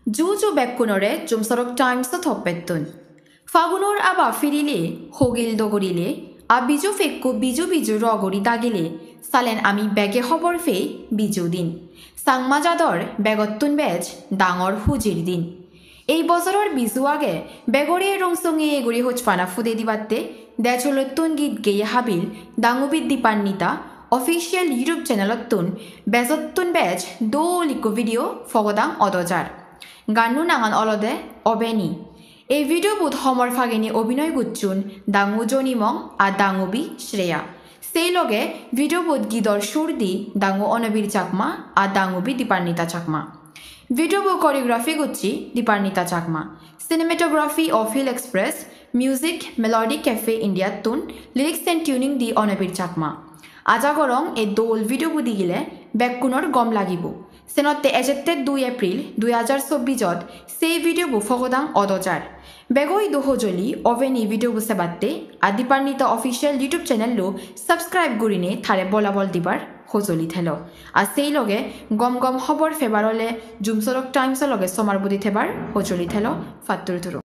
Juju bekkunore jumsorok times thoppettun. Fagunor aba firile hogil dogorile a biju fekku biju rogori dagile salen ami bege hobor fe biju din. Sangma jador begottun bej dangor hujir din. এই বছৰৰ বিজু আগে বেগৰে ৰংসঙে এগুৰি হোচপানা ফুদে দিবাতে দেচলতুন গীত গেয়ে হাবিল ডাঙুবিদ Dipanwita official YouTube চ্যানেলতুন বেজতুন বেজ দোলিকো ভিডিও ফগদাং অদজার গানু নাঙান অলদে অবেনি এই ভিডিও বুধ সমর ফাগেনি অভিনয় গুচ্ছুন ডাঙু জনিমং আর ডাঙুবি শ্রেয়া সেই লগে ভিডিও বুধ গীদর সুর দি ডাঙু অনবীর চাকমা আর ডাঙুবি Dipanwita Chakma Video choreography gucci Dipannita Chakma. Cinematography of Hill Express. Music Melody Cafe India tun. Lyrics and tuning di Onabir Chakma. Aja gorong e dol video budi gile bekkunor gom lagibu. Senotte ejette 2 April 2024 sei video bu Pogodang odojar. Begoi dohojoli oveni video bu sebatte a Dipannita official YouTube channel lo subscribe gurine thare bolabol dibar হজলি থেলো আর সেই লগে গম গম খবর ফেবারলে জুমসরক Times লগে সমার buddy থেবার হজলি থেলো ফাত্তুর